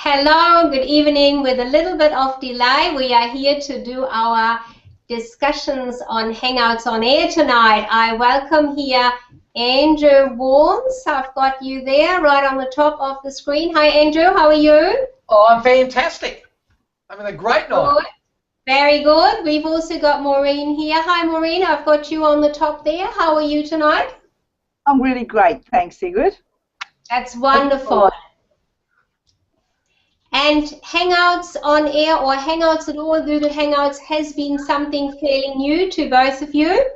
Hello, good evening. With a little bit of delay, we are here to do our discussions on Hangouts on Air tonight. I welcome here Andrew Warnes. I've got you there right on the top of the screen. Hi, Andrew. How are you? Oh, I'm fantastic. I'm having a great night. Good. Very good. We've also got Maureen here. Hi, Maureen. I've got you on the top there. How are you tonight? I'm really great. Thanks, Sigrid. That's wonderful. And Hangouts on Air or Hangouts at all, Google Hangouts has been something fairly new to both of you.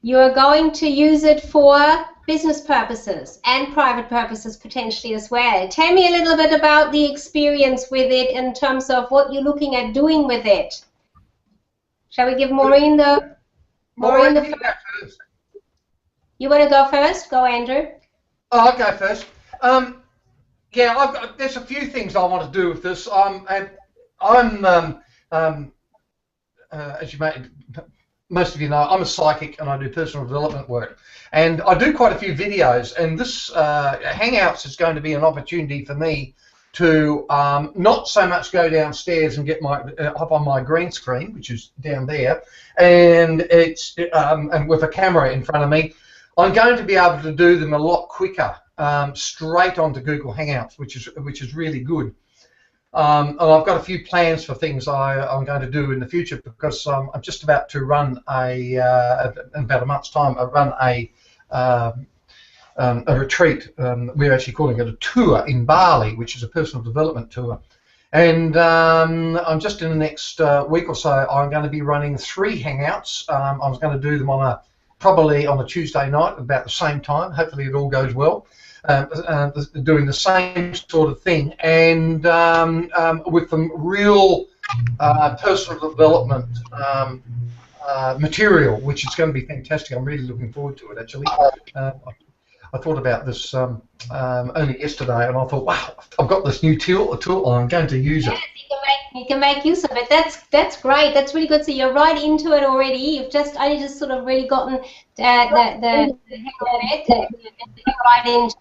You're going to use it for business purposes and private purposes potentially as well. Tell me a little bit about the experience with it in terms of what you're looking at doing with it. Shall we give Maureen the... Maureen, you go first. You want to go first? Go, Andrew. Oh, I'll go first. Yeah, there's a few things I want to do with this. As most of you know, I'm a psychic and I do personal development work. And I do quite a few videos, and this Hangouts is going to be an opportunity for me to not so much go downstairs and get my hop on my green screen, which is down there, and and with a camera in front of me. I'm going to be able to do them a lot quicker, straight onto Google Hangouts, which is really good. And I've got a few plans for things I'm going to do in the future, because I'm just about to run in about a month's time. I run a retreat. We're actually calling it a tour in Bali, which is a personal development tour. And I'm just in the next week or so, I'm going to be running 3 Hangouts. I was going to do them probably on a Tuesday night about the same time. Hopefully it all goes well. Doing the same sort of thing, and with some real personal development material, which is going to be fantastic. I'm really looking forward to it, actually. I thought about this only yesterday, and I thought, wow, I've got this new tool, and I'm going to use it. You can make use of it. That's great. That's really good. So you're right into it already. You've only just sort of really gotten the hang of it, right into it.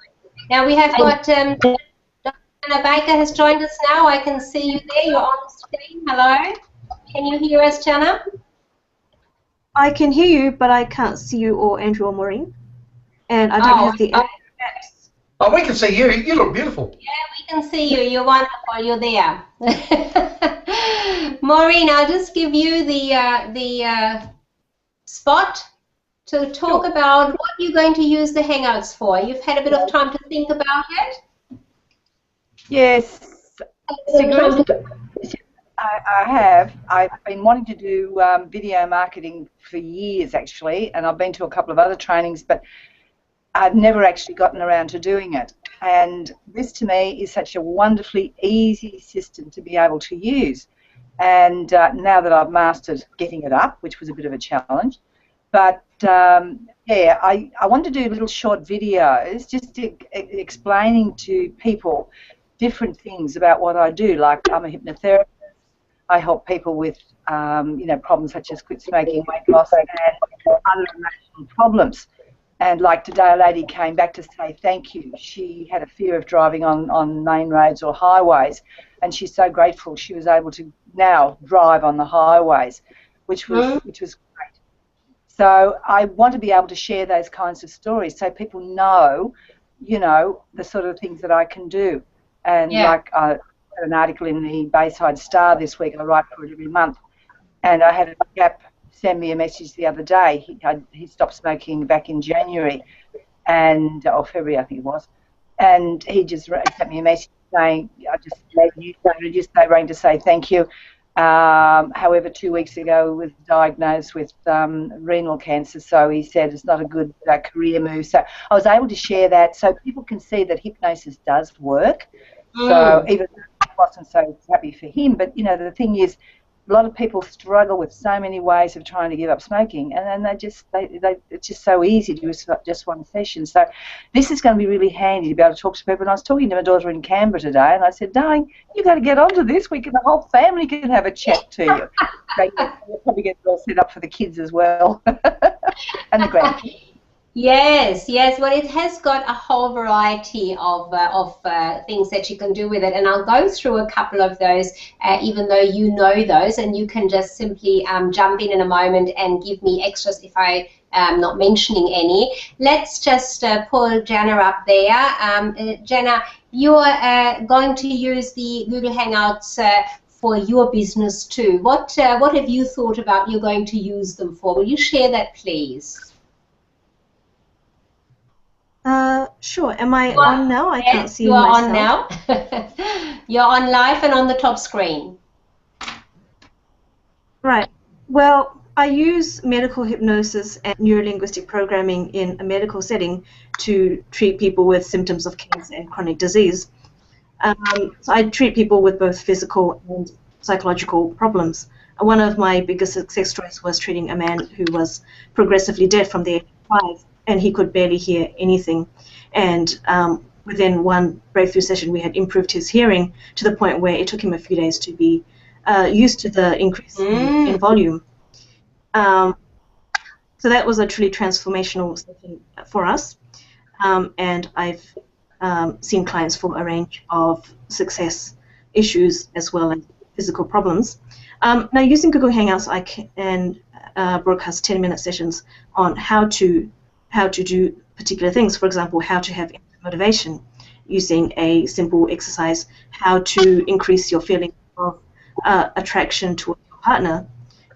Now we have got Dr. Anna Baker has joined us now. I can see you there. You're on the screen. Hello. Can you hear us, Jana? I can hear you, but I can't see you or Andrew or Maureen. And I don't have the apps. Oh, we can see you. You look beautiful. Yeah, we can see you. You're wonderful. You're there. Maureen, I'll just give you the spot to talk about what you're going to use the Hangouts for. You've had a bit of time to think about it? Yes, Sigrid, I have. I've been wanting to do video marketing for years, actually, and I've been to a couple of other trainings, but I've never actually gotten around to doing it. And this, to me, is such a wonderfully easy system to be able to use. And now that I've mastered getting it up, which was a bit of a challenge, but yeah, I want to do little short videos just explaining to people different things about what I do. Like, I'm a hypnotherapist. I help people with problems such as quit smoking, weight loss, and other emotional problems. And like today, a lady came back to say thank you. She had a fear of driving on main roads or highways, and she's so grateful she was able to now drive on the highways, which was great. So I want to be able to share those kinds of stories so people know, the sort of things that I can do. And like I had an article in the Bayside Star this week, I write for it every month, and I had a chap send me a message the other day. He stopped smoking back in January, or February I think it was, and he just sent me a message saying, I rang to say thank you. However, 2 weeks ago was diagnosed with renal cancer, so he said it's not a good career move. So I was able to share that so people can see that hypnosis does work. So even though I wasn't so happy for him, but the thing is, a lot of people struggle with so many ways of trying to give up smoking, and then it's just so easy to do just one session. So this is going to be really handy to be able to talk to people. And I was talking to my daughter in Canberra today, and I said, darling, you got to get onto this. The whole family can have a chat to you. So you'll probably get it all set up for the kids as well and the grandkids. Yes, yes. Well, it has got a whole variety of things that you can do with it, and I'll go through a couple of those, even though you know those, and you can just simply jump in a moment and give me extras if I am not mentioning any. Let's just pull Jana up there. Jana, you're going to use the Google Hangouts for your business too. What have you thought about you're going to use them for? Will you share that, please? Sure. Am I on now? I can't see myself. You are on now. You're on live and on the top screen. Right. Well, I use medical hypnosis and neurolinguistic programming in a medical setting to treat people with symptoms of cancer and chronic disease. So I treat people with both physical and psychological problems. One of my biggest success stories was treating a man who was progressively deaf from the age of 5, and he could barely hear anything. And within one breakthrough session, we had improved his hearing to the point where it took him a few days to be used to the increase in volume. So that was a truly transformational session for us. And I've seen clients for a range of success issues as well as physical problems. Now, using Google Hangouts, I can broadcast 10-minute sessions on how to do particular things. For example, how to have motivation using a simple exercise, how to increase your feeling of attraction to your partner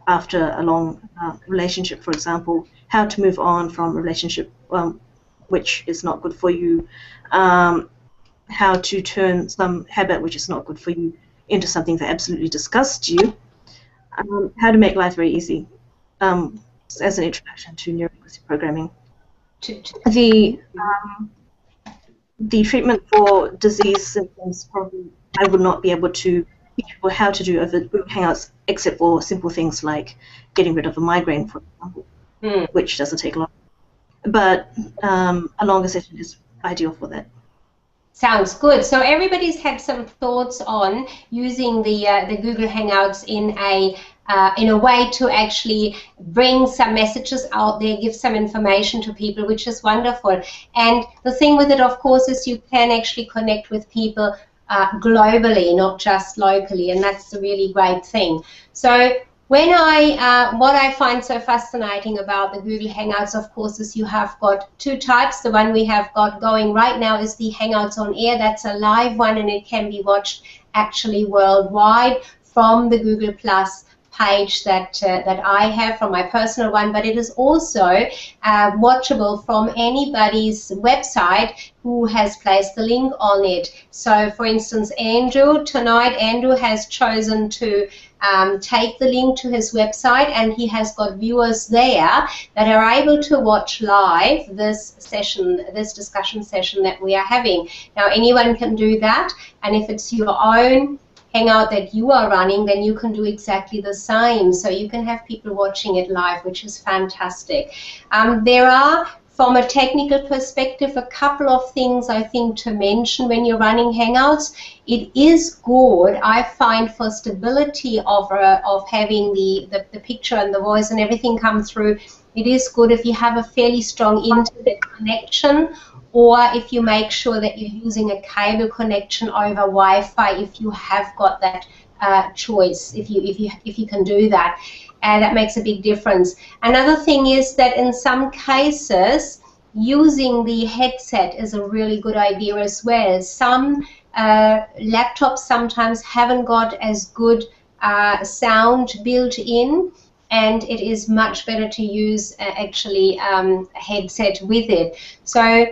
after a long relationship, for example, how to move on from a relationship which is not good for you, how to turn some habit which is not good for you into something that absolutely disgusts you, how to make life very easy, as an introduction to neurolinguistic programming. The treatment for disease symptoms, probably I would not be able to teach people how to do over Google Hangouts, except for simple things like getting rid of a migraine, for example, which doesn't take long. But a longer session is ideal for that. Sounds good. So everybody's had some thoughts on using the Google Hangouts in a way to actually bring some messages out there, give some information to people, which is wonderful. And the thing with it, of course, is you can actually connect with people globally, not just locally, and that's the really great thing. So when what I find so fascinating about the Google Hangouts, of course, is you have got two types. The one we have got going right now is the Hangouts on Air. That's a live one, and it can be watched actually worldwide from the Google Plus page that I have from my personal one, but it is also watchable from anybody's website who has placed the link on it. So, for instance, Andrew has chosen to take the link to his website, and he has got viewers there that are able to watch live this session, this discussion session that we are having. Now, anyone can do that, and if it's your own Hangout that you are running, then you can do exactly the same. So you can have people watching it live, which is fantastic. There are, from a technical perspective, a couple of things I think to mention when you're running Hangouts. It is good, I find, for stability of having the picture and the voice and everything come through. It is good if you have a fairly strong internet connection, or if you make sure that you're using a cable connection over Wi-Fi, if you have got that choice, if you can do that, and that makes a big difference. Another thing is that in some cases, using the headset is a really good idea as well. Some laptops sometimes haven't got as good sound built in, and it is much better to use actually a headset with it. So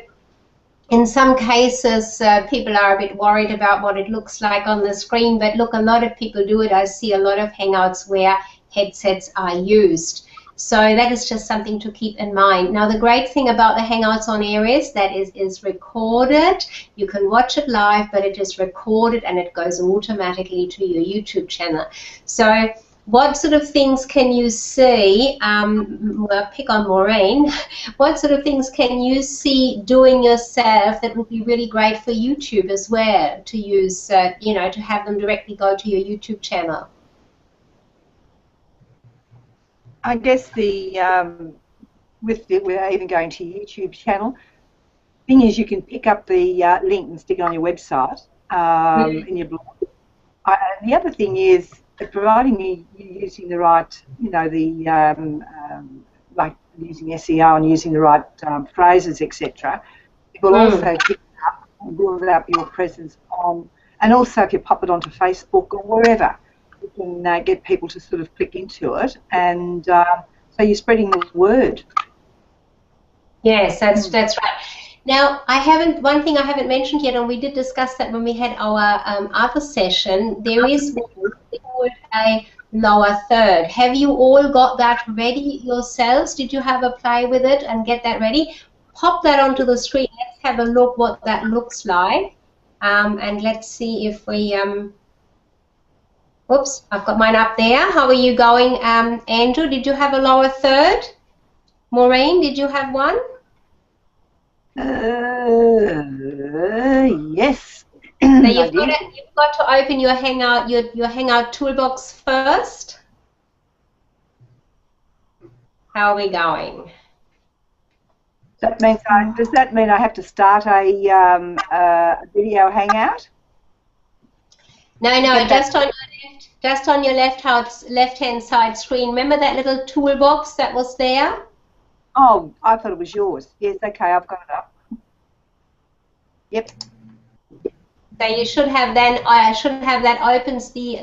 in some cases, people are a bit worried about what it looks like on the screen, but look, a lot of people do it. I see a lot of Hangouts where headsets are used. So that is just something to keep in mind. Now, the great thing about the Hangouts on Air is that it is recorded. You can watch it live, but it is recorded and it goes automatically to your YouTube channel. So what sort of things can you see, well, pick on Maureen, what sort of things can you see doing yourself that would be really great for YouTube as well, to use, you know, to have them directly go to your YouTube channel? I guess without even going to your YouTube channel. Thing is, you can pick up the link and stick it on your website in your blog. The other thing is providing you using the right, like using SEO and using the right phrases, etc. It will also pick up and build up your presence on, and also if you pop it onto Facebook or wherever, you can get people to sort of click into it, and so you're spreading the word. Yes, that's right. Now, one thing I haven't mentioned yet, and we did discuss that when we had our other session, there is what's called a lower third. Have you all got that ready yourselves? Did you have a play with it and get that ready? Pop that onto the screen. Let's have a look what that looks like. And let's see if we... Oops, I've got mine up there. How are you going, Andrew? Did you have a lower third? Maureen, did you have one? Yes. So you've got to open your Hangout, your Hangout toolbox first. How are we going? That means does that mean I have to start a video Hangout? No, just on your left-hand side screen. Remember that little toolbox that was there? Oh, I thought it was yours. Yes, okay, I've got it up. Yep. So you should have that opens the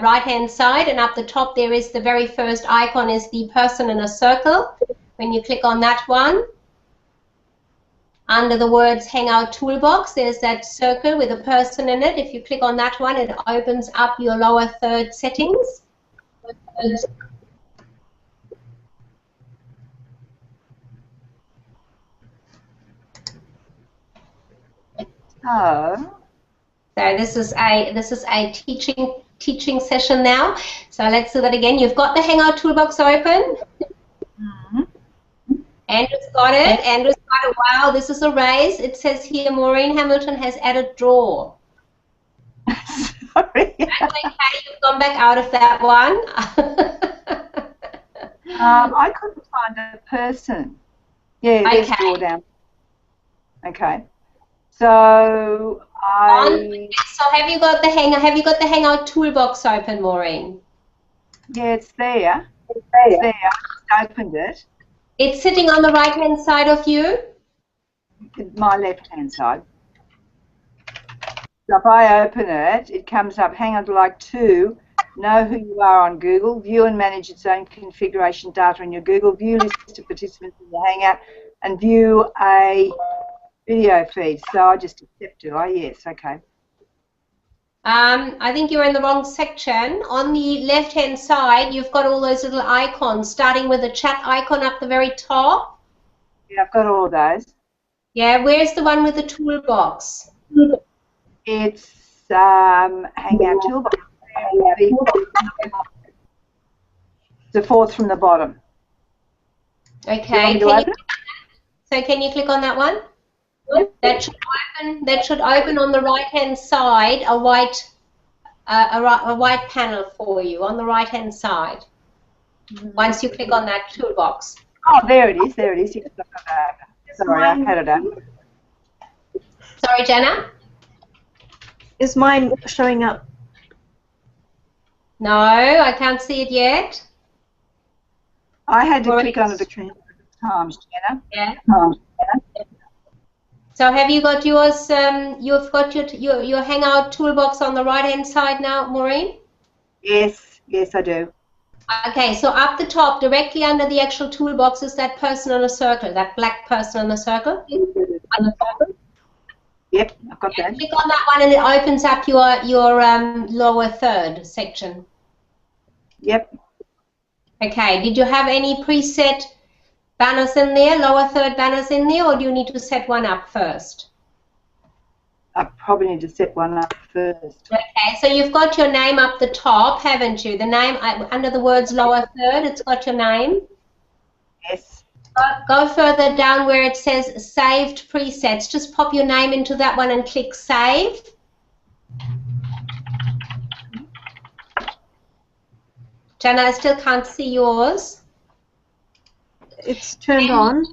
right-hand side, and up the top there is the very first icon is the person in a circle. When you click on that one, under the words Hangout Toolbox, there's that circle with a person in it. If you click on that one, it opens up your lower third settings. Oh. So this is a teaching session now. So let's do that again. You've got the Hangout Toolbox open. Andrew's got it. Andrew's got it. Wow, this is a raise. It says here Maureen Hamilton has added draw. Sorry. That's okay. You've gone back out of that one. I couldn't find a person. Yeah, there's draw down. Okay. So have you got the Hangout Toolbox open, Maureen? Yeah, it's there. It's there. I just opened it. It's sitting on the right-hand side of you? My left-hand side. So if I open it, it comes up, Hangout like 2, know who you are on Google, view and manage its own configuration data in your Google, view list of participants in the Hangout, and view a video feed. So I just accept, do I? Yes, okay. I think you're in the wrong section. On the left-hand side, you've got all those little icons, starting with the chat icon up the very top. Yeah, I've got all of those. Yeah, where's the one with the toolbox? It's Hangout Toolbox. The fourth from the bottom. Okay. Can you click on that one? That should open on the right-hand side a white panel for you on the right-hand side. Once you click on that toolbox. Oh, there it is. There it is. Sorry, I had it up. Sorry, Jana. Is mine showing up? No, I can't see it yet. I had to click on it a couple of times, Jana. Yeah. So have you got yours? You've got your Hangout toolbox on the right-hand side now, Maureen? Yes, I do. Okay, so up the top, directly under the actual toolbox, is that person in a circle, that black person in the circle. Yep, I've got that. Click on that one, and it opens up your lower third section. Yep. Okay. Did you have any preset banners in there, lower third banners in there, or do you need to set one up first? I probably need to set one up first. Okay, so you've got your name up the top, haven't you? The name under the words lower third, it's got your name. Yes. Go further down where it says saved presets. Just pop your name into that one and click save. Jana, I still can't see yours. It's turned on.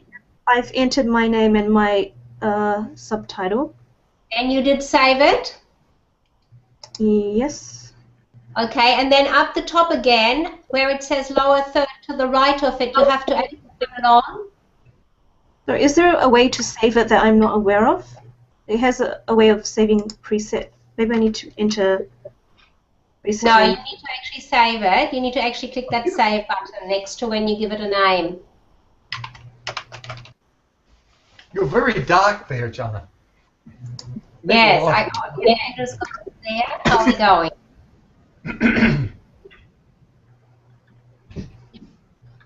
I've entered my name and my subtitle. And you did save it? Yes. Okay, and then up the top again, where it says lower third to the right of it, you have to actually put it on. So is there a way to save it that I'm not aware of? It has a way of saving preset. Maybe I need to enter preset. No, you need to actually save it. You need to actually click that save button next to when you give it a name. You're very dark there, Jana. Yes, I got it. Andrew's got it there. How's it going?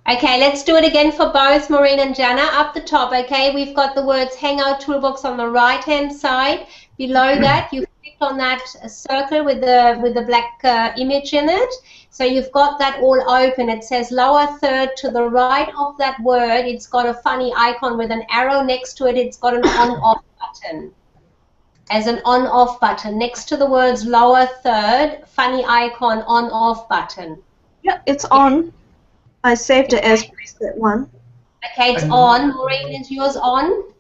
Okay, let's do it again for both Maureen and Jana. Up the top, okay, we've got the words Hangout Toolbox on the right-hand side. Below that, you've clicked on that circle with the black image in it. So you've got that all open. It says lower third to the right of that word. It's got a funny icon with an arrow next to it. It's got an on-off button. As an on-off button. Next to the words lower third, funny icon, on-off button. Yeah, it's on. I saved it as preset 1. Okay, it's on. Maureen, is yours on?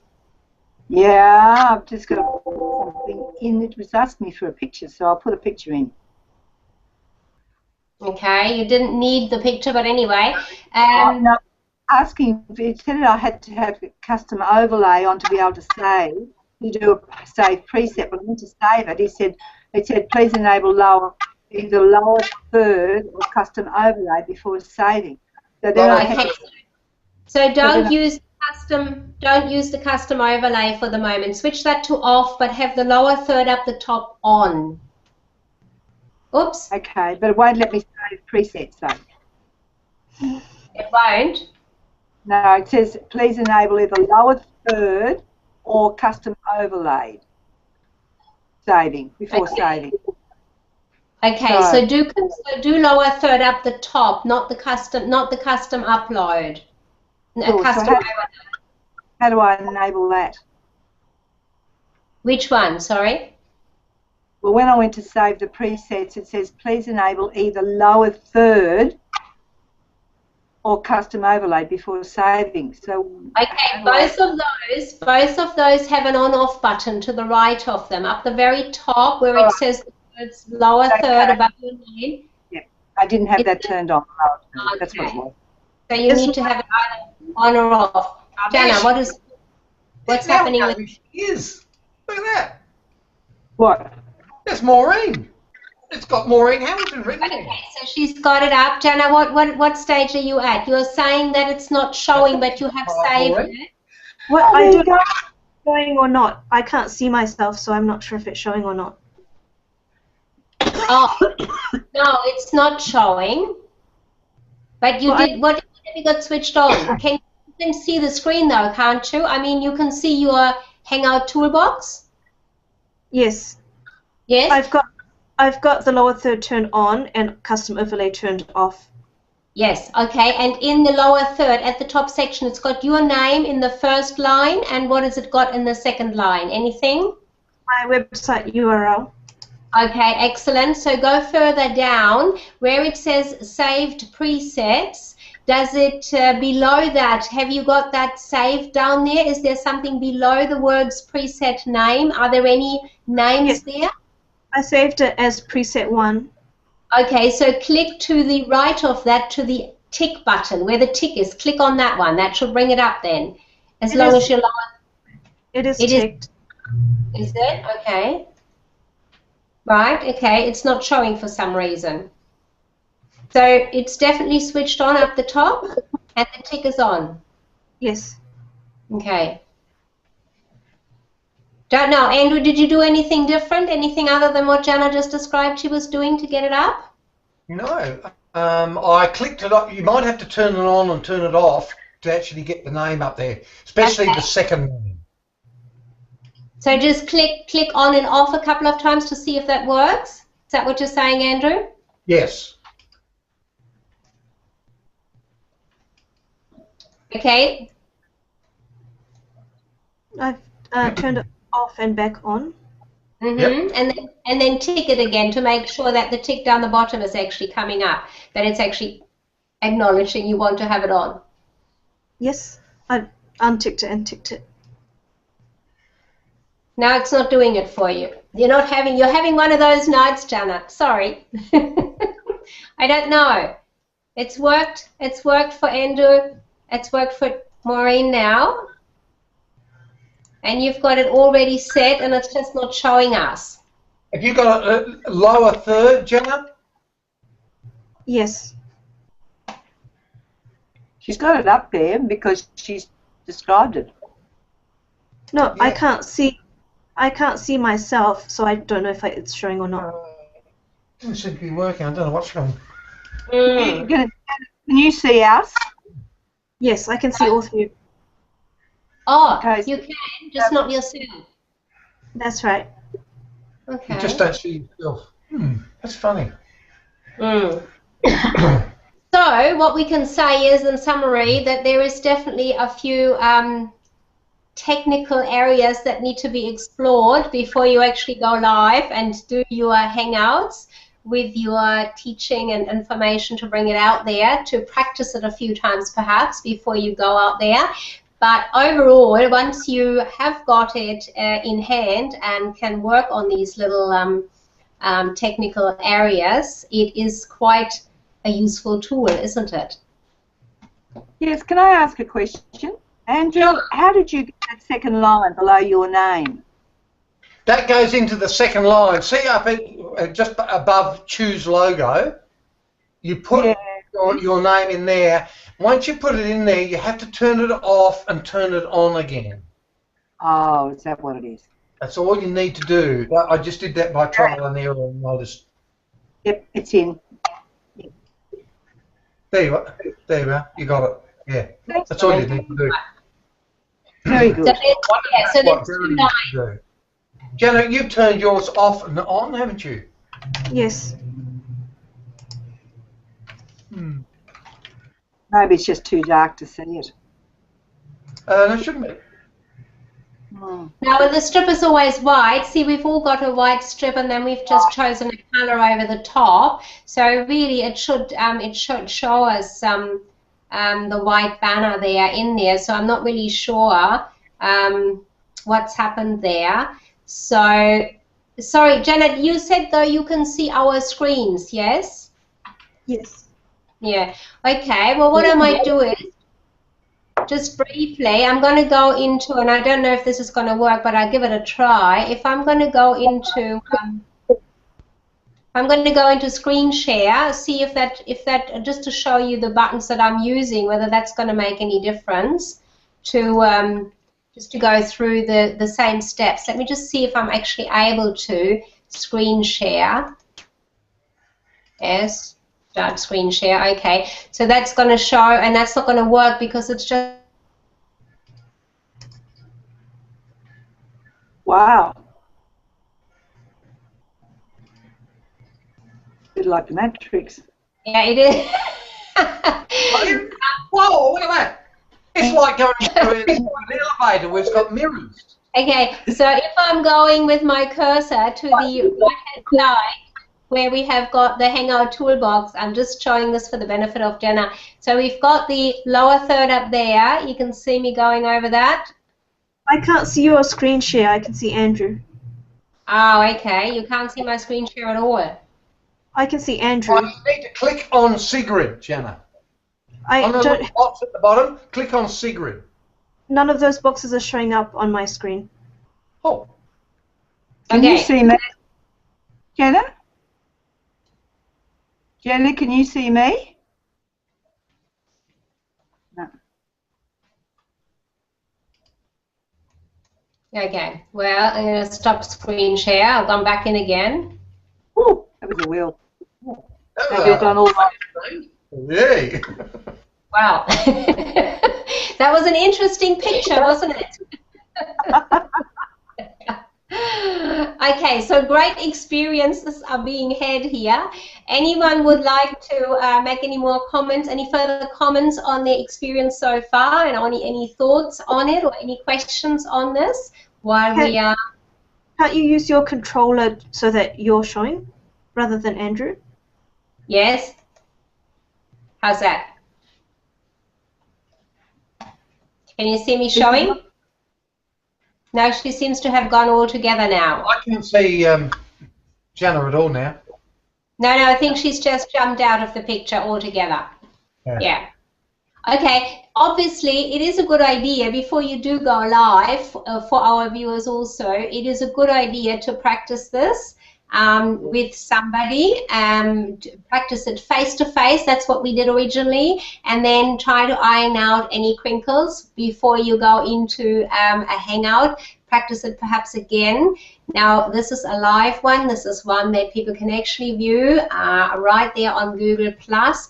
Yeah, I've just got to put something in. It was asking me for a picture, so I'll put a picture in. Okay, you didn't need the picture, but anyway. No, asking, it said I had to have a custom overlay on to be able to save. You do a save preset, but I went to save it. It said please enable either lower third or custom overlay before saving. So then I had So don't use the custom overlay for the moment. Switch that to off, but have the lower third up the top on. Oops. Okay, but it won't let me save presets though. It won't? No, it says please enable either lower third or custom overlay saving before saving. Okay, so do lower third up the top, not the custom upload. Cool. So how do I enable that? Which one? Sorry. Well, when I went to save the presets, it says please enable either lower third or custom overlay before saving. So okay, both of those have an on-off button to the right of them, up the very top where it says the words lower third above your name. Yeah, I didn't have that turned on. Okay. That's what it was. So you need to have it either on or off. Jana, what's happening with? Is look at that. What? That's Maureen. It's got Maureen Hamilton written in. Okay, so she's got it up. Jana, what stage are you at? You're saying that it's not showing, but you have saved it. Well, I don't know if it's showing or not. I can't see myself, so I'm not sure if it's showing or not. Oh, no, it's not showing. But you did. What have you got switched on? You can see the screen though, can't you? I mean, you can see your Hangout toolbox. Yes. Yes. I've got the lower third turned on and custom overlay turned off. Yes. Okay. And in the lower third, at the top section, it's got your name in the first line, and what has it got in the second line? Anything? My website URL. Okay, excellent. So go further down where it says saved presets. Does it below that, have you got that saved down there? Is there something below the words preset name? Are there any names there? I saved it as preset 1. Okay, so click to the right of that to the tick button where the tick is. Click on that one. That should bring it up then. As long as you're It is ticked. Is it? Okay. Right, okay, it's not showing for some reason. So it's definitely switched on up the top and the tick is on. Yes. Okay. Don't know. Andrew, did you do anything different? Anything other than what Jana just described she was doing to get it up? No. I clicked it up. You might have to turn it on and turn it off to actually get the name up there, especially the second name. So just click on and off a couple of times to see if that works. Is that what you're saying, Andrew? Yes. Okay. I've turned it off and back on. Yep. And then tick it again to make sure that the tick down the bottom is actually coming up, that it's actually acknowledging you want to have it on. Yes, I unticked it and ticked it. Now it's not doing it for you. You're having one of those nights, Janet. Sorry. I don't know. It's worked for Andrew. It's worked for Maureen now. And you've got it already set and it's just not showing us. Have you got a lower third, Janet? Yes. She's got it up there because she's described it. No, Yeah. I can't see myself, so I don't know if it's showing or not. Doesn't seem to be working. I don't know what's wrong. Can you see us? Yes, I can see all three. Oh, Okay. you can, just not yourself. That's right. Okay. You just don't see yourself. That's funny. So what we can say is, in summary, that there is definitely a few technical areas that need to be explored before you actually go live and do your Hangouts with your teaching and information to bring it out there, to practice it a few times perhaps before you go out there. But overall, once you have got it in hand and can work on these little technical areas, it is quite a useful tool, isn't it? Yes, can I ask a question? Andrew, how did you get that second line below your name? That goes into the second line. See up at, just above Choose Logo, you put your name in there. Once you put it in there, you have to turn it off and turn it on again. Oh, is that what it is? That's all you need to do. I just did that by trial and error and noticed. Yep, it's in. There you are. There you are. You got it. Yeah. That's all you need to do. Very good. So there's two lines. Janet, you've turned yours off and on, haven't you? Yes. Maybe it's just too dark to see it. No, shouldn't it? Now, the strip is always white. See, we've all got a white strip, and then we've just chosen a color over the top. So really, it should show us the white banner there in there. So I'm not really sure what's happened there. So, sorry, Janet, you said though you can see our screens, yes? Yes. Yeah. Okay. Well, what I might do is, just briefly, I'm going to go into, and I don't know if this is going to work, but I'll give it a try. If I'm going to go into, I'm going to go into screen share, see if that, just to show you the buttons that I'm using, whether that's going to make any difference to, just to go through the same steps. Let me just see if I'm actually able to screen share. Yes. Start screen share. Okay, so that's going to show, and that's not going to work because it's just. Wow. A bit like the Matrix. Yeah, it is. Whoa, look at that. It's like going through an elevator where it's got mirrors. Okay, so if I'm going with my cursor to the right-hand side, where we have got the Hangout toolbox, I'm just showing this for the benefit of Jenna. So we've got the lower third up there. You can see me going over that. I can't see your screen share. I can see Andrew. Oh, okay. You can't see my screen share at all. I can see Andrew. You need to click on Sigrid, Jenna. I On the don't. little box at the bottom, click on Sigrid. None of those boxes are showing up on my screen. Oh. Can you see me? Jenna? Jenna, can you see me? No. Okay, well, I'm going to stop screen share. I'll come back in again. Ooh, that was a wheel. Have you done all that? Yay. Wow. That was an interesting picture, wasn't it? Okay, so great experiences are being had here. Anyone would like to make any more comments, any further comments on the experience so far, and any thoughts on it, or any questions on this while we are... Can't you use your controller so that you're showing rather than Andrew? Yes. How's that? Can you see me showing? No, she seems to have gone all together now. I can't see Jana at all now. No, I think she's just jumped out of the picture altogether. Yeah. Okay, obviously it is a good idea before you do go live, for our viewers also, it is a good idea to practice this with somebody, practice it face to face. That's what we did originally, and then try to iron out any crinkles before you go into a Hangout. Practice it perhaps again. Now this is a live one. This is one that people can actually view right there on Google+.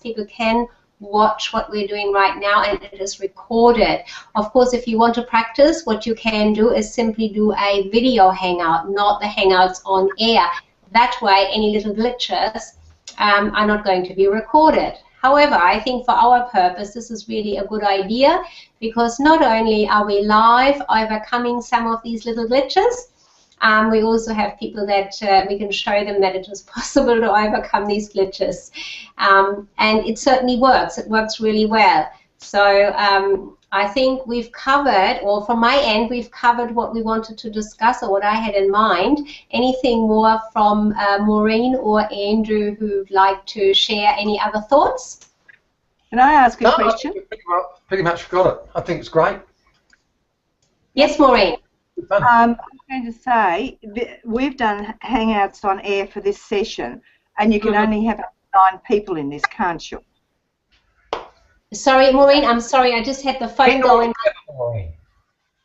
People can watch what we're doing right now, and it is recorded. Of course, if you want to practice, what you can do is simply do a video hangout, not the Hangouts on air. That way any little glitches are not going to be recorded. However, I think for our purpose this is really a good idea, because not only are we live overcoming some of these little glitches, we also have people that we can show them that it is possible to overcome these glitches. And it certainly works. It works really well. So I think we've covered, or from my end, we've covered what we wanted to discuss or what I had in mind. Anything more from Maureen or Andrew who'd like to share any other thoughts? Can I ask a question? Pretty much got it. I think it's great. Yes, Maureen. I was going to say, we've done Hangouts on air for this session, and you can only have 9 people in this, can't you? Sorry, Maureen, I'm sorry, I just had the phone going.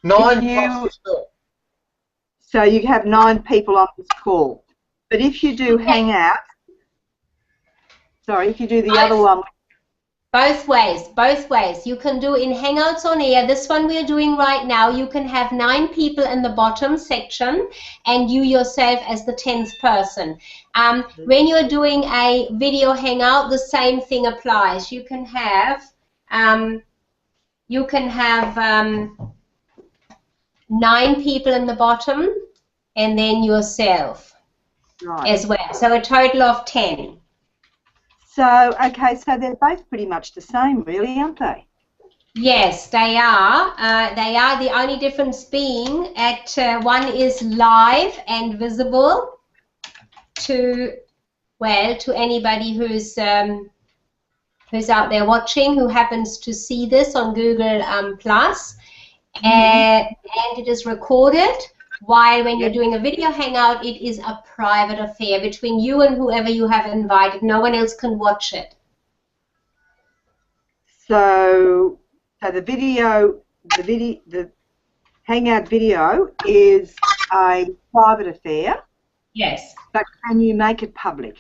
9 plus. So you have 9 people on this call. But if you do Hangouts, sorry, if you do the other one. Both ways, both ways. You can do in Hangouts on air, this one we're doing right now, you can have 9 people in the bottom section and you yourself as the 10th person. When you're doing a video Hangout, the same thing applies. You can have 9 people in the bottom and then yourself as well. So a total of 10. So, okay, so they're both pretty much the same, really, aren't they? Yes, they are. They are. The only difference being at one is live and visible to, well, to anybody who's out there watching, who happens to see this on Google Plus, and it is recorded. While when you're doing a video hangout, it is a private affair between you and whoever you have invited. No one else can watch it. So the hangout video is a private affair. Yes. But can you make it public?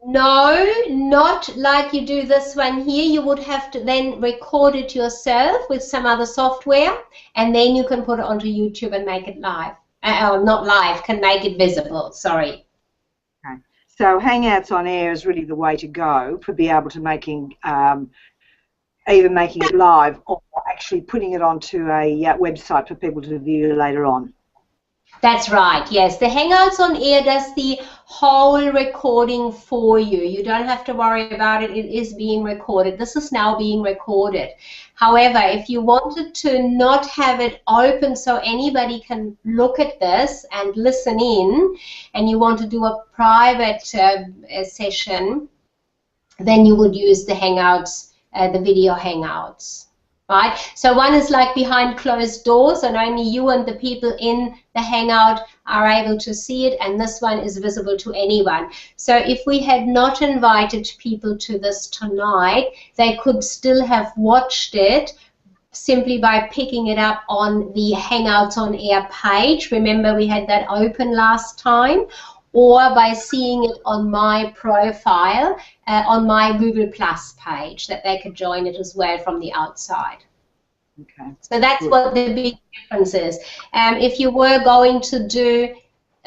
No, not like you do this one here. You would have to then record it yourself with some other software, and then you can put it onto YouTube and make it live. Not live, can make it visible, sorry. Okay. So Hangouts on air is really the way to go for be able to making, either making it live or actually putting it onto a website for people to view later on. That's right, yes. The Hangouts on air does the whole recording for you. You don't have to worry about it. It is being recorded. This is now being recorded. However, if you wanted to not have it open so anybody can look at this and listen in, and you want to do a private session, then you would use the Hangouts, the video Hangouts. Right? So one is like behind closed doors and only you and the people in the Hangout are able to see it, and this one is visible to anyone. So if we had not invited people to this tonight, they could still have watched it simply by picking it up on the Hangouts on Air page. Remember we had that open last time. Or by seeing it on my profile, on my Google Plus page, that they could join it as well from the outside. Okay. So that's what the big difference is. If you were going to do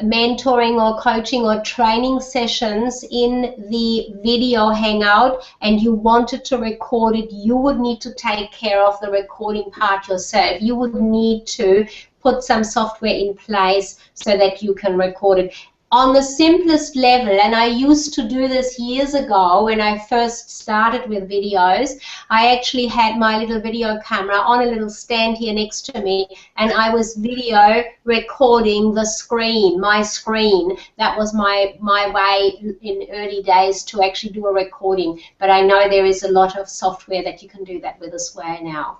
mentoring or coaching or training sessions in the video Hangout and you wanted to record it, you would need to take care of the recording part yourself. You would need to put some software in place so that you can record it. on the simplest level, and I used to do this years ago when I first started with videos, I actually had my little video camera on a little stand here next to me, and I was video recording the screen, my screen. That was my way in early days to actually do a recording. But I know there is a lot of software that you can do that with as well now.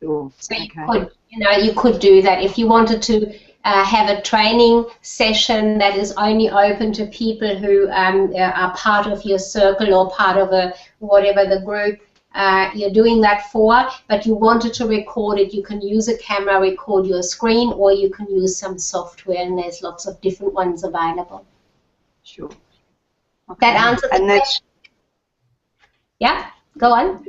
Sure. So you could do that if you wanted to have a training session that is only open to people who are part of your circle or part of whatever the group you're doing that for, but you wanted to record it. You can use a camera, record your screen, or you can use some software, and there's lots of different ones available. Sure. Okay. That answers the question. Yeah, go on.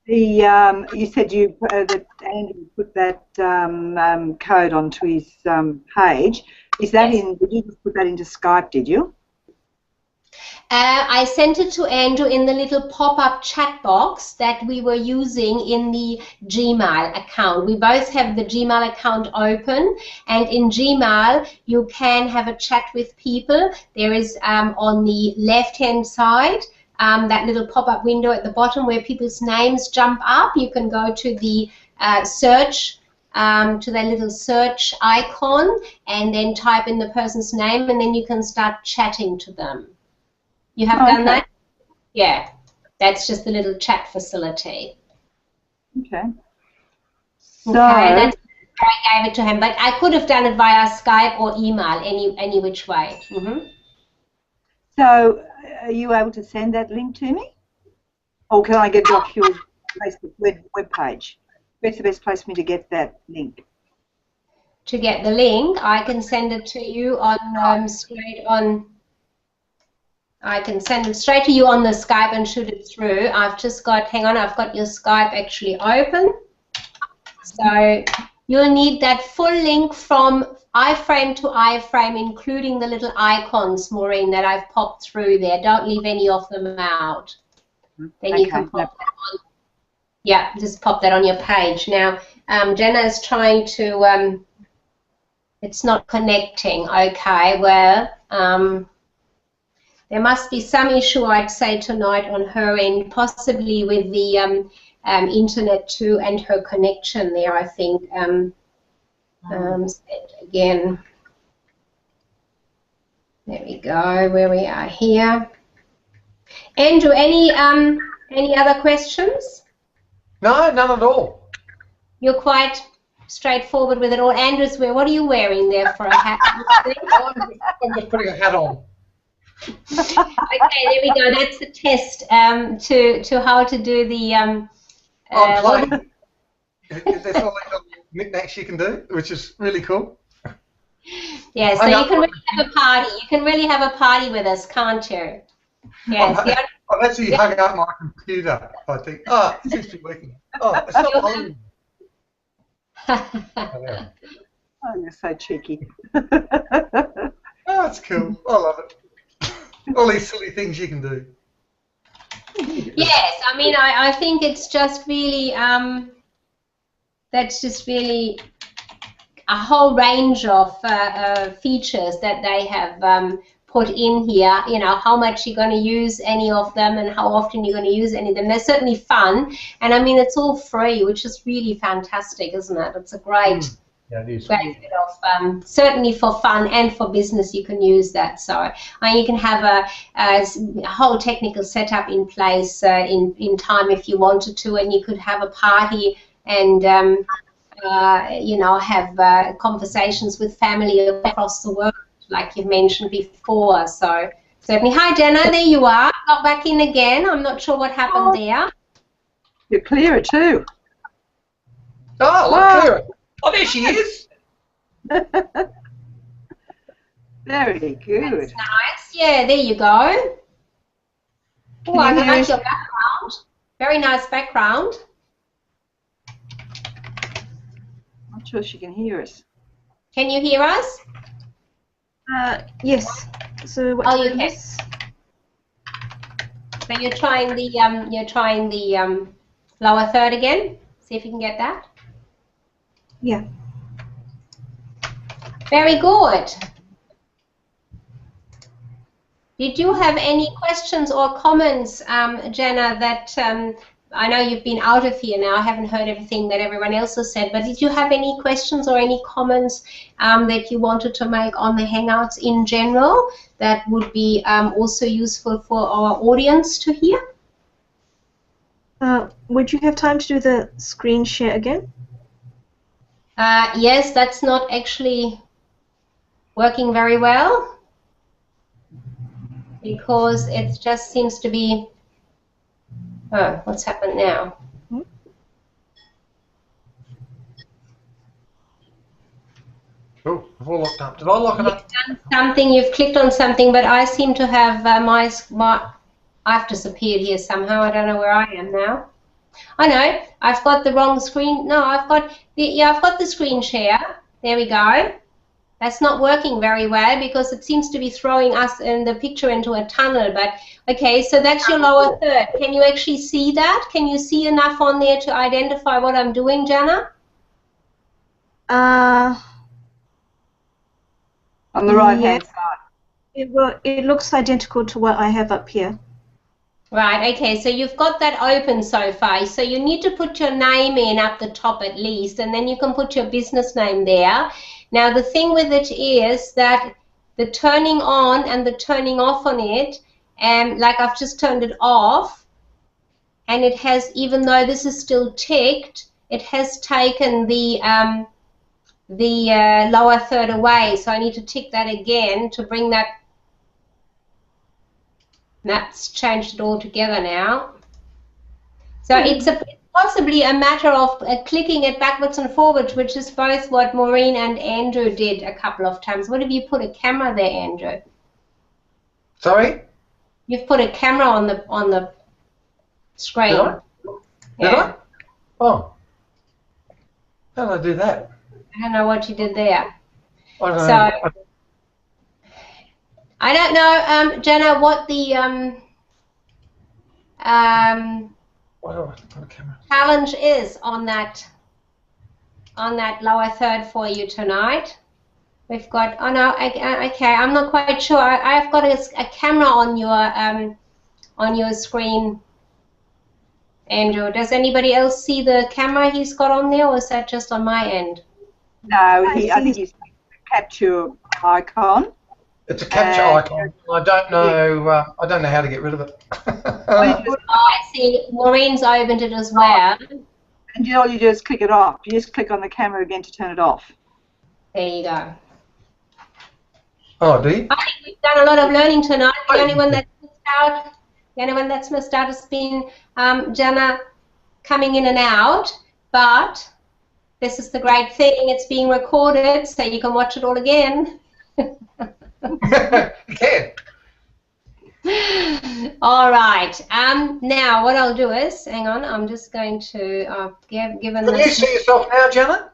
You said that Andrew put that code onto his page. Is that Yes. did you just put that into Skype, did you? I sent it to Andrew in the little pop-up chat box that we were using in the Gmail account. We both have the Gmail account open, and in Gmail you can have a chat with people. There is on the left-hand side that little pop-up window at the bottom where people's names jump up. You can go to the search, to that little search icon, and then type in the person's name, and then you can start chatting to them. You have done that? Yeah, that's just the little chat facility. Okay. So, okay, that's I gave it to him, but I could have done it via Skype or email, any which way. So, are you able to send that link to me? Or can I get it off your Facebook web page? Where's the best place for me to get that link? To get the link, I can send it to you on straight on. I can send it straight to you on the Skype and shoot it through. I've just got, hang on, I've got your Skype actually open. So you'll need that full link from iframe to iframe, including the little icons, Maureen, that I've popped through there. Don't leave any of them out. Then you can pop that on. Yeah, just pop that on your page. Now, Jenna is trying to, it's not connecting. Okay, well, there must be some issue, I'd say, tonight on her end, possibly with the internet too, and her connection there, I think. Again, there we go, where we are here. Andrew, any other questions? No, none at all. You're quite straightforward with it all. Andrew's what are you wearing there for a hat? I'm just putting a hat on. Okay, there we go. That's the test to how to do the. I'm playing. That's all the knickknacks you can do, which is really cool. Yeah, so you can really have a party. You can really have a party with us, can't you? Yes. I've actually hung up my computer. I think, oh, it seems to be working. Oh, it's not playing. Oh, you're so cheeky. Oh, it's cool. I love it. All these silly things you can do. Yes, I mean, I think it's just really, that's just really a whole range of features that they have put in here. You know, how much you're going to use any of them and how often you're going to use any of them. They're certainly fun, and I mean, it's all free, which is really fantastic, isn't it? It's a great. Yeah, it is. Great bit of, certainly for fun and for business you can use that. So you can have a whole technical setup in place in time if you wanted to, and you could have a party and you know, have conversations with family across the world like you've mentioned before. So certainly, hi Jenna, there you are. Got back in again. I'm not sure what happened there. You're clearer too. Oh, wow. Clearer. Oh, there she is. Very good. That's nice. Yeah, there you go. Oh, I like your background. Very nice background. I'm not sure she can hear us. Can you hear us? Yes. So what you can. So you're trying the lower third again. See if you can get that. Yeah. Very good. Did you have any questions or comments, Jenna, that I know you've been out of here now, I haven't heard everything that everyone else has said, but did you have any questions or any comments that you wanted to make on the Hangouts in general that would be also useful for our audience to hear? Would you have time to do the screen share again? Yes, that's not actually working very well, because it just seems to be, oh, what's happened now? Oh, I've all locked up. Did I lock it up? You've done something, you've clicked on something, but I seem to have I've disappeared here somehow. I don't know where I am now. I know, I've got the wrong screen. No, I've got the screen share. There we go. That's not working very well because it seems to be throwing us in the picture into a tunnel. But okay, so that's your lower third. Can you actually see that? Can you see enough on there to identify what I'm doing, Jana? On the right-hand side. It looks identical to what I have up here. Right, okay, so you've got that open so far. So you need to put your name in up the top at least, and then you can put your business name there. Now, the thing with it is that the turning on and the turning off on it, like I've just turned it off, and it has, even though this is still ticked, it has taken the lower third away. So I need to tick that again to bring that. That's changed it all together now. So it's possibly a matter of clicking it backwards and forwards, which is both what Maureen and Andrew did a couple of times. What have you put a camera there, Andrew? Sorry? You've put a camera on the screen. Did I? Did I? Oh. How did I do that? I don't know what you did there. I don't know. I don't know, Jenna, what the challenge is on that lower third for you tonight. We've got, oh no, okay, I'm not quite sure. I've got a camera on your screen, Andrew. Does anybody else see the camera he's got on there, or is that just on my end? No, I think he's capture icon. It's a capture icon. I don't know how to get rid of it. I see. Maureen's opened it as well. And all you do is click it off. You just click on the camera again to turn it off. There you go. Oh, do you? I think we've done a lot of learning tonight. The only one that's missed out has been Jenna coming in and out. But this is the great thing. It's being recorded, so you can watch it all again. You can. All right. Now what I'll do is, hang on, I'm just going to given Can you see yourself now, Jenna?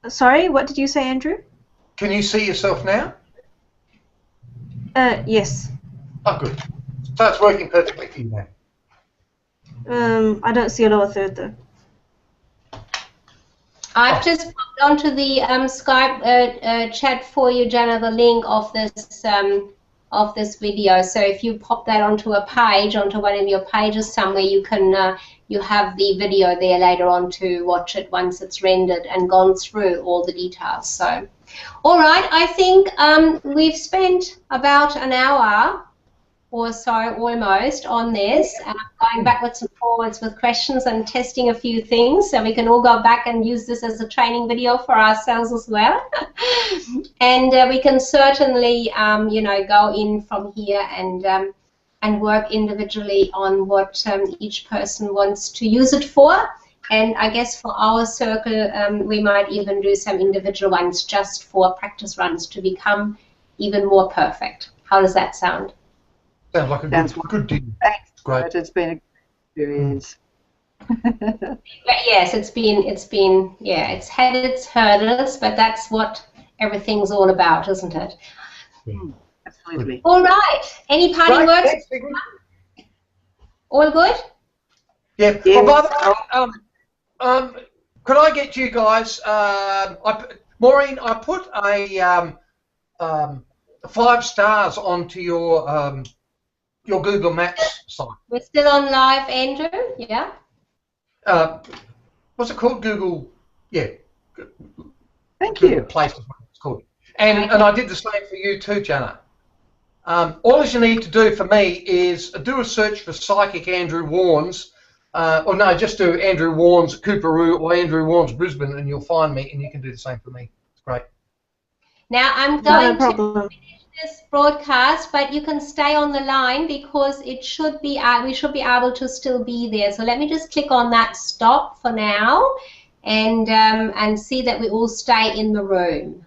Sorry, what did you say, Andrew? Can you see yourself now? Yes. Oh, good. So it's working perfectly for you now. I don't see a lower third though. I've just popped onto the Skype chat for you, Jenna, the link of this video. So if you pop that onto a page, onto one of your pages somewhere, you can you have the video there later on to watch it once it's rendered and gone through all the details. So, all right, I think we've spent about an hour or so almost on this, going backwards and forwards with questions and testing a few things, so we can all go back and use this as a training video for ourselves as well. And we can certainly, you know, go in from here and work individually on what each person wants to use it for. And I guess for our circle, we might even do some individual ones just for practice runs to become even more perfect. How does that sound? Sounds like a good deal. Thanks. Great. It's been a good experience. But yes, it's had its hurdles, but that's what everything's all about, isn't it? Absolutely. All right. Any parting words? All good? Yeah. Yeah. Well, by the way, could I get you guys? Maureen, I put 5 stars onto your Google Maps site. We're still on live, Andrew. Yeah. What's it called? Google. Yeah. Thank Google you. Place is what it's called. And I did the same for you too, Jana. All you need to do for me is do a search for Psychic Andrew Warnes, or no, just do Andrew Warnes Cooperoo or Andrew Warnes Brisbane, and you'll find me, and you can do the same for me. It's great. Now I'm going to finish this broadcast, but you can stay on the line because it should be we should be able to still be there. So let me just click on that stop for now, and see that we all stay in the room.